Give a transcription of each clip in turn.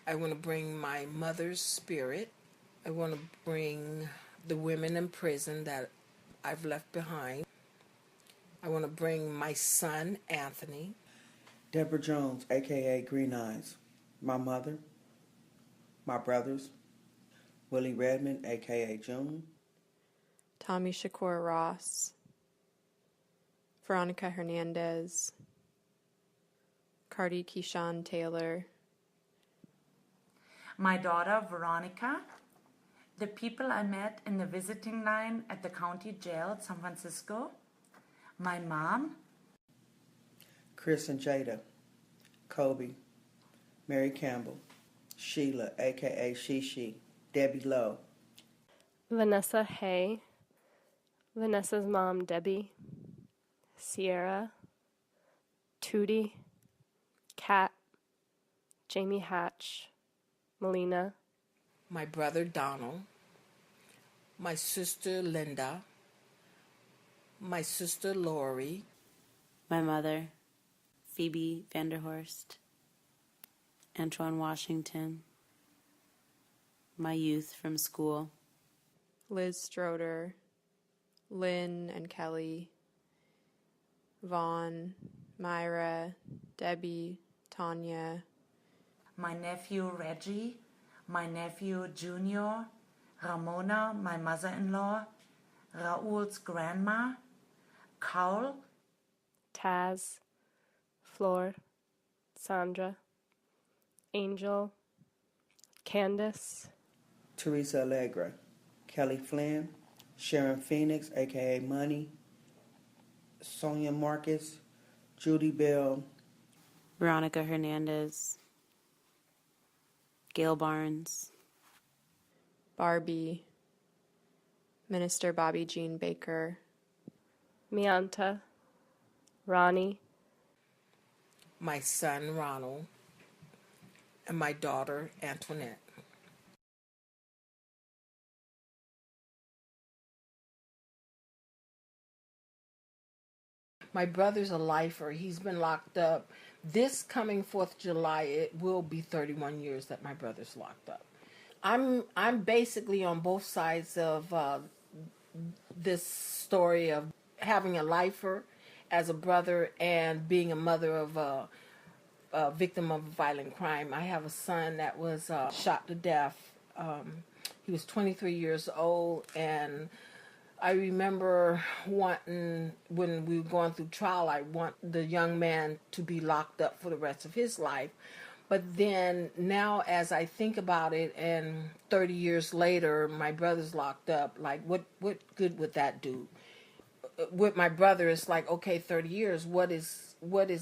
I want to bring my mother's spirit. I want to bring the women in prison that I've left behind. I want to bring my son, Anthony. Deborah Jones, a.k.a. Green Eyes. My mother. My brothers. Willie Redmond, a.k.a. June. Tommy Shakur Ross. Veronica Hernandez. Cardi Keyshawn Taylor. My daughter, Veronica. The people I met in the visiting line at the county jail, San Francisco. My mom. Chris and Jada. Kobe. Mary Campbell. Sheila, a.k.a. Shishi. Debbie Lowe. Vanessa Hay. Vanessa's mom, Debbie. Sierra. Tootie. Kat. Jamie Hatch. Melina. My brother, Donald. My sister, Linda. My sister, Lori. My mother, Phoebe Vanderhorst. Antoine Washington. My youth from school. Liz Stroder. Lynn and Kelly. Vaughn. Myra. Debbie. Tanya. My nephew, Reggie. My nephew, Junior. Ramona, my mother-in-law. Raul's grandma. Carl. Taz. Flor. Sandra. Angel. Candace. Teresa Allegra. Kelly Flynn. Sharon Phoenix, a.k.a. Money. Sonia Marcus. Judy Bell. Veronica Hernandez. Gail Barnes. Barbie. Minister Bobby Jean Baker. Mianta. Ronnie. My son, Ronald. And my daughter, Antoinette. My brother's a lifer. He's been locked up. This coming 4th of July, it will be 31 years that my brother's locked up. I'm basically on both sides of this story of having a lifer as a brother and being a mother of a victim of a violent crime. I have a son that was shot to death. He was 23 years old, and I remember wanting, when we were going through trial, I want the young man to be locked up for the rest of his life. But then now as I think about it, and 30 years later, my brother's locked up, like what good would that do? With my brother, it's like, okay, 30 years, what is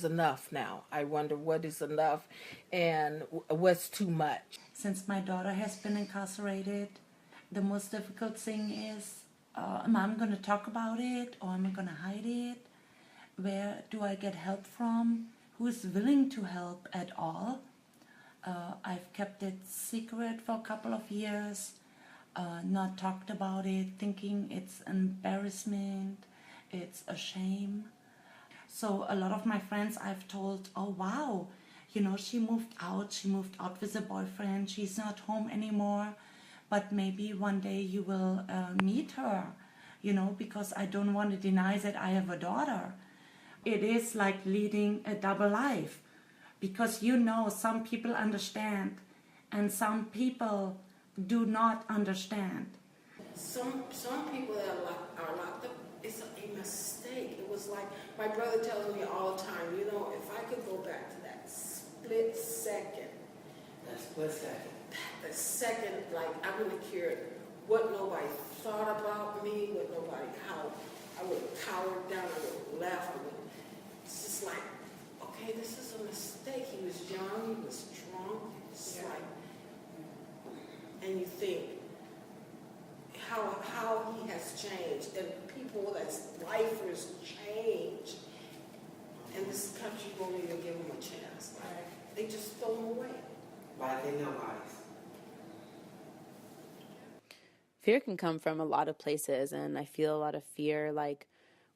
enough now? I wonder what is enough and what's too much. Since my daughter has been incarcerated, the most difficult thing is, am I going to talk about it, or am I going to hide it? Where do I get help from? Who is willing to help at all? I've kept it secret for a couple of years, not talked about it, thinking it's embarrassment, it's a shame. So a lot of my friends I've told, oh wow, she moved out with a boyfriend, she's not home anymore, but maybe one day you will meet her, because I don't want to deny that I have a daughter. It is like leading a double life, because some people understand and some people do not understand. Some people that are locked up, it's a mistake. It was like, my brother tells me all the time, if I could go back to that split second. The second, like, I wouldn't have cared what nobody thought about me, how I would have cowered down, I would have left. It's just like, okay, this is a mistake. He was young, he was drunk. It's like, and you think how he has changed, and people that's lifers change, and this country won't even give him a chance. Like, they just throw him away. Life ain't no life. Fear can come from a lot of places, and I feel a lot of fear. Like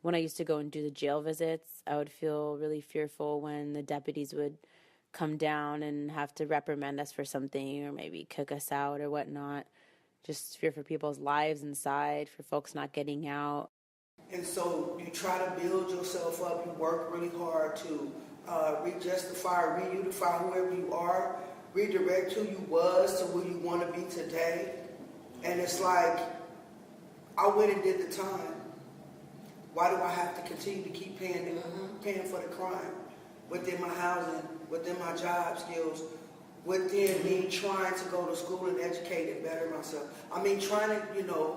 when I used to go and do the jail visits, I would feel really fearful when the deputies would come down and have to reprimand us for something or maybe kick us out or whatnot. Just fear for people's lives inside, for folks not getting out. And so you try to build yourself up. You work really hard to re-justify, reunify whoever you are, redirect who you was to where you want to be today. And it's like, I went and did the time. Why do I have to continue to keep paying for the crime? Within my housing, within my job skills, within me trying to go to school and educate and better myself. I mean, trying to,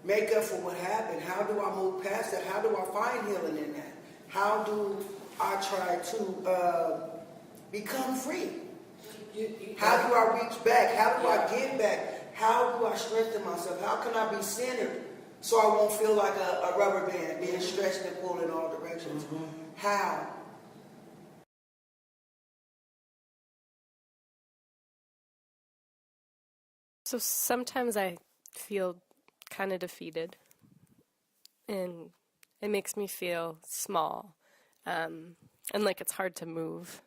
make up for what happened. How do I move past that? How do I find healing in that? How do I try to become free? How do I reach back? How do I get back? How do I strengthen myself? How can I be centered so I won't feel like a rubber band being stretched and pulled in all directions? How? So sometimes I feel kind of defeated, and it makes me feel small, and like it's hard to move.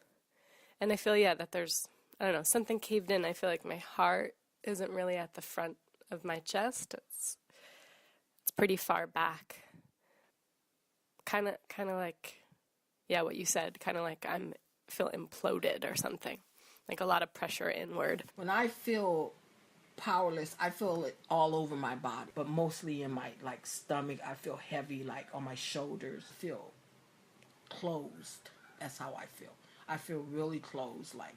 And I feel, that there's, I don't know, something caved in. I feel like my heart isn't really at the front of my chest. It's pretty far back. Kind of like, what you said, kind of like feel imploded or something, like a lot of pressure inward. When I feel powerless, I feel it all over my body, but mostly in my stomach. I feel heavy, like on my shoulders. I feel closed. That's how I feel. I feel really closed, like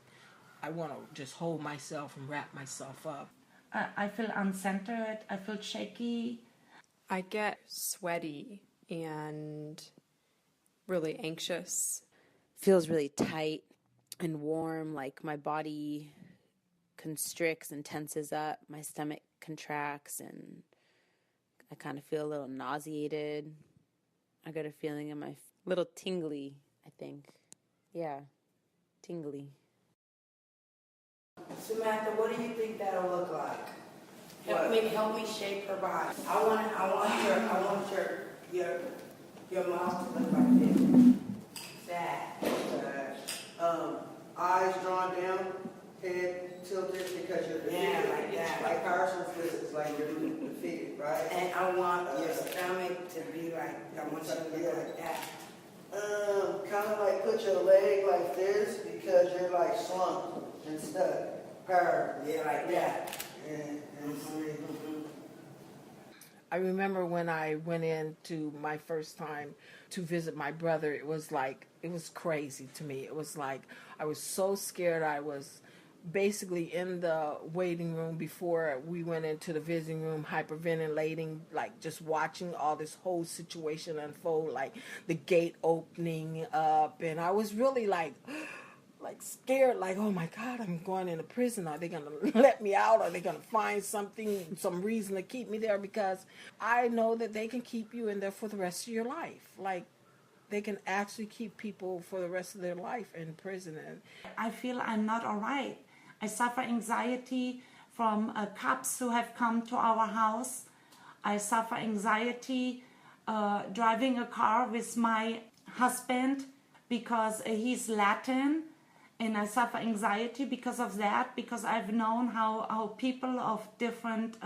I want to just hold myself and wrap myself up. I feel uncentered. I feel shaky. I get sweaty and really anxious. Feels really tight and warm, like my body constricts and tenses up. My stomach contracts and I kind of feel a little nauseated. I got a feeling in my little tingly, I think. Yeah, tingly. Samantha, what do you think that'll look like? Help me shape her body. I want your mouth to look like this. Sad. Eyes drawn down, head tilted because you're defeated. Like that. Like Carson's physics, like you're defeated, right? And I want your stomach to be like, I want you to look like that. Kind of like put your leg like this because you're like slumped and stuck. Yeah, like that. I remember when I went into my first time to visit my brother, it was crazy to me. It was like I was so scared. I was basically in the waiting room before we went into the visiting room, hyperventilating, like just watching all this whole situation unfold, like the gate opening up, and I was really like scared, like, oh my God, I'm going into prison. Are they going to let me out? Are they going to find some reason to keep me there? Because I know that they can keep you in there for the rest of your life. Like, they can actually keep people for the rest of their life in prison. And I feel I'm not all right. I suffer anxiety from cops who have come to our house. I suffer anxiety driving a car with my husband because he's Latin. And I suffer anxiety because of that, because I've known how people of different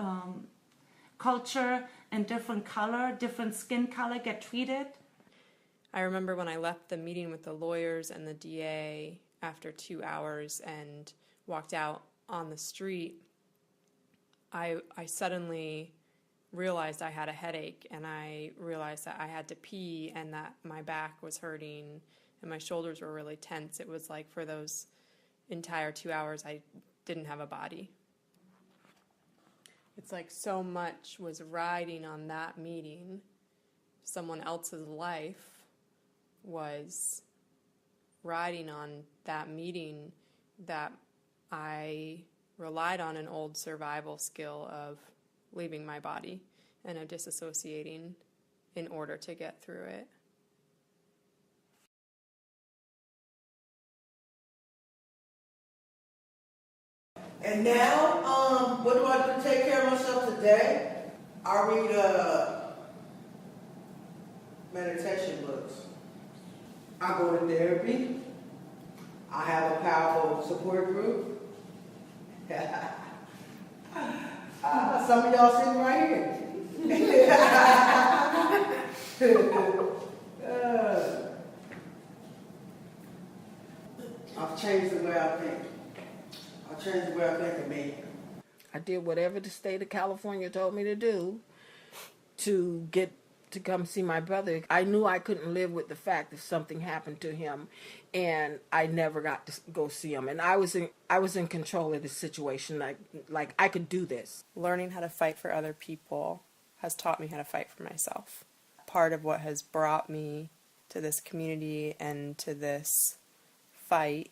culture and different color, different skin color get treated. I remember when I left the meeting with the lawyers and the DA after 2 hours and walked out on the street, I suddenly realized I had a headache, and I realized that I had to pee and that my back was hurting and my shoulders were really tense. It was like for those entire 2 hours I didn't have a body. It's like so much was riding on that meeting. Someone else's life was riding on that meeting that I relied on an old survival skill of leaving my body and of disassociating in order to get through it. And now, what do I do to take care of myself today? I read meditation books. I go to therapy. I have a powerful support group. Some of y'all sitting right here. I've changed the way I think. I've changed the way I think of me. I did whatever the state of California told me to do to get to come see my brother. I knew I couldn't live with the fact if something happened to him and I never got to go see him. And I was in control of the situation. Like I could do this. Learning how to fight for other people has taught me how to fight for myself. Part of what has brought me to this community and to this fight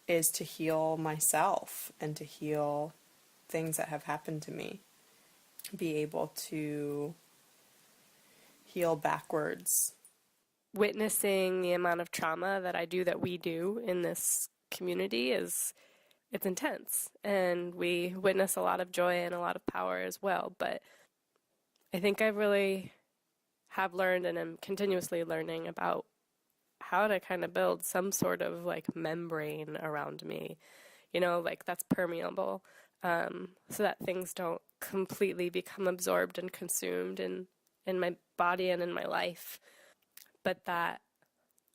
is to heal myself and to heal things that have happened to me. Be able to heal backwards. Witnessing the amount of trauma that we do in this community it's intense, and we witness a lot of joy and a lot of power as well. But I think I really have learned and am continuously learning about how to kind of build some sort of like membrane around me, like that's permeable, so that things don't completely become absorbed and consumed in my body and in my life, but that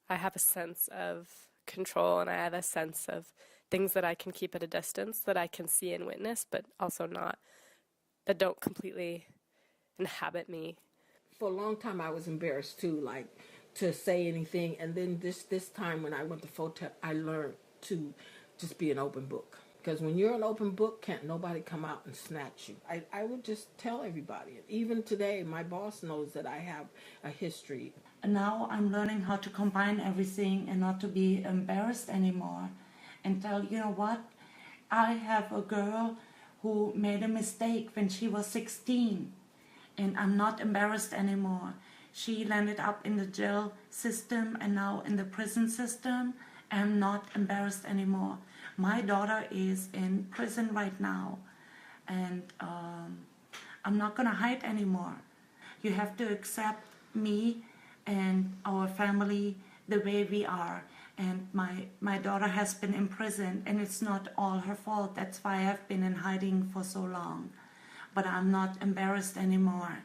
I have a sense of control and I have a sense of things that I can keep at a distance, that I can see and witness, but also that don't completely inhabit me. For a long time I was embarrassed too, like to say anything. And then this time when I went to FOTEP, I learned to just be an open book. Because when you're an open book, can't nobody come out and snatch you. I would just tell everybody. Even today, my boss knows that I have a history. And now I'm learning how to combine everything and not to be embarrassed anymore. And tell, you know what? I have a girl who made a mistake when she was 16. And I'm not embarrassed anymore. She landed up in the jail system and now in the prison system. I'm not embarrassed anymore. My daughter is in prison right now, and I'm not going to hide anymore. You have to accept me and our family the way we are. And my daughter has been in prison, and it's not all her fault. That's why I've been in hiding for so long. But I'm not embarrassed anymore.